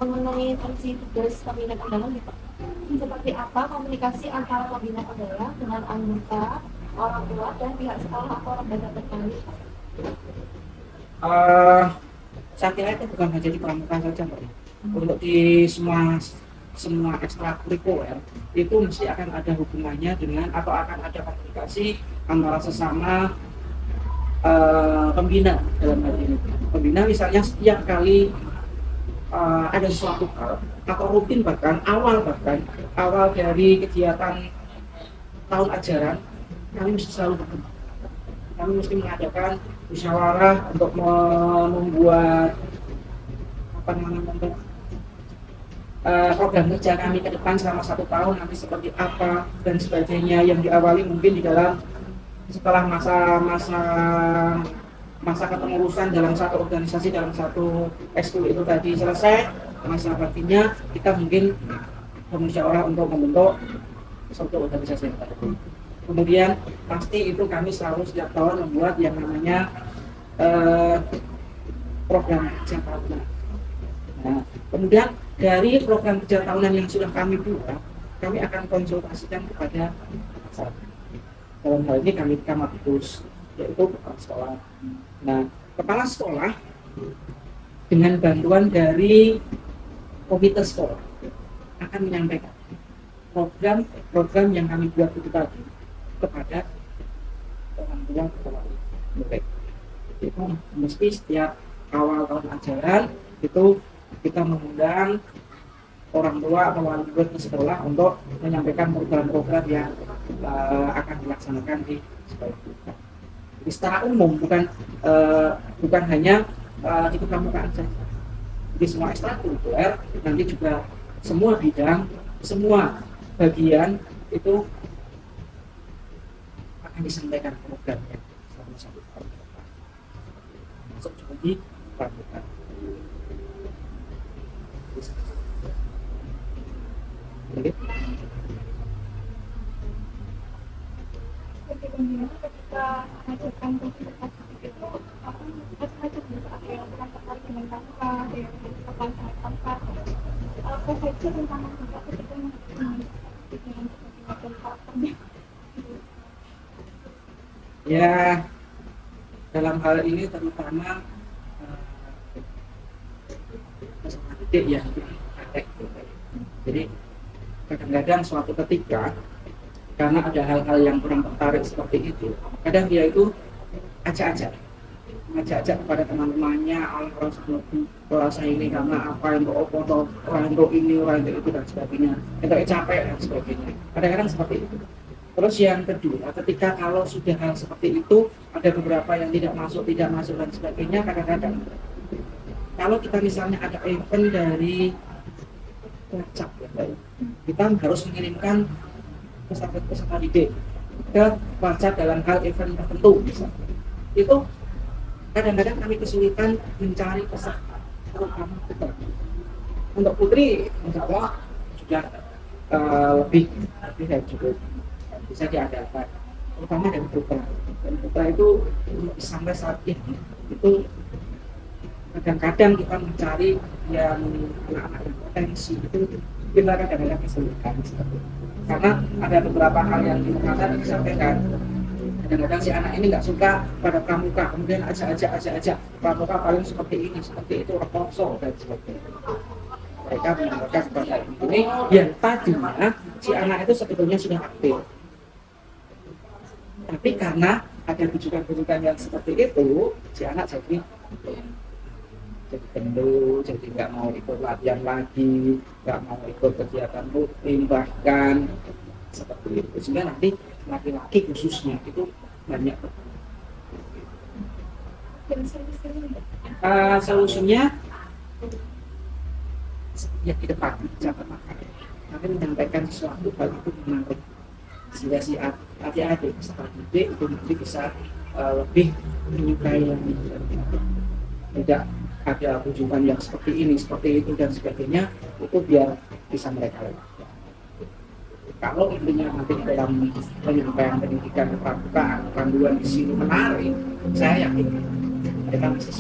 mengenai fungsi tugas pembina kendala gitu. Seperti apa komunikasi antara pembina kendala dengan anggota, orang tua, dan pihak sekolah atau lembaga terkait? Eh, saya kira itu bukan hanya di pramuka saja, Mbak. Untuk di semua semua ekstrakurikuler itu mesti akan ada hubungannya dengan atau akan ada komunikasi antara sesama pembina dalam hal ini. Pembina misalnya setiap kali ada sesuatu hal atau rutin bahkan awal dari kegiatan tahun ajaran kami mesti selalu bertemu. Kami mesti mengadakan musyawarah untuk membuat apa namanya untuk program kerja kami ke depan selama 1 tahun nanti seperti apa dan sebagainya, yang diawali mungkin di dalam setelah masa kepengurusan dalam satu organisasi, dalam satu ekskul itu tadi selesai masa baktinya, kita mungkin bermusyawarah untuk membentuk suatu organisasi yang baru. Kemudian pasti itu kami selalu setiap tahun membuat yang namanya program kerja tahunan. Nah, kemudian dari program kerja tahunan yang sudah kami buat, kami akan konsultasikan kepada masyarakat. Dalam hal ini kami Kamapikus, yaitu kepala sekolah. Nah, kepala sekolah dengan bantuan dari komite sekolah akan menyampaikan program yang kami buat itu tadi kepada orang tua kepala murid. Itu mesti setiap awal tahun ajaran itu kita mengundang orang tua atau wali murid di sekolah untuk menyampaikan program-program yang akan dilaksanakan di sekolah kita. Jadi secara umum bukan hanya di kepramukaan saja. Di semua ekstrakurikuler nanti juga semua bidang, semua bagian itu akan disampaikan programnya selama 1 tahun ke depan. Masuk juga di pramukaan. Bagaimana ketika mengajarkan komunikasi itu, apa macam-macam juga ada yang kurang tertarik dengan tanpa, ada yang tertarik dengan tanpa. Apa saja tentang juga ketika mengajarkan dengan karakternya? Ya, dalam hal ini terutama peserta didik ya, jadi kadang-kadang suatu ketika karena ada hal-hal yang kurang tertarik seperti itu, kadang dia itu ajak-ajak kepada teman-temannya, orang rasa ini karena apa, untuk opo, orang untuk ini, orang untuk itu dan sebagainya, untuk capek dan sebagainya. Kadang-kadang seperti itu. Terus yang kedua, ketika kalau sudah hal seperti itu, ada beberapa yang tidak masuk dan sebagainya, kadang-kadang kalau kita misalnya ada event dari WhatsApp, kita harus mengirimkan peserta didik ke WhatsApp dalam hal event tertentu misalnya. Itu kadang-kadang kami kesulitan mencari peserta, terutama putri. Untuk putri, insya Allah sudah lebih dari cukup bisa diadakan, terutama dari putra. Dan putra itu sampai saat ini itu kadang-kadang kita mencari yang anak-anak yang potensi itu kita kadang-kadang kesulitan seperti itu. Karena ada beberapa hal yang disampaikan. Kadang-kadang si anak ini nggak suka pada pramuka, kemudian ajak pramuka paling seperti ini, seperti itu, reporso dan sebagainya. Mereka menyampaikan kepada ini yang tadinya si anak itu sebetulnya sudah aktif, tapi karena ada rujukan-rujukan yang seperti itu, si anak jadi kendor, jadi nggak mau ikut latihan lagi, nggak mau ikut kegiatan rutin, bahkan seperti itu. Sehingga nanti laki-laki khususnya itu banyak. Solusinya ya di depan jangan makan, tapi menyampaikan sesuatu hal itu menarik sehingga si adik-adik peserta didik itu nanti bisa lebih menyukai yang tidak ada rujukan yang seperti ini, seperti itu dan sebagainya, itu biar bisa mereka lewati. Kalau intinya nanti dalam penyampaian pendidikan pramukaan panduan di sini menarik, saya yakin mereka bisa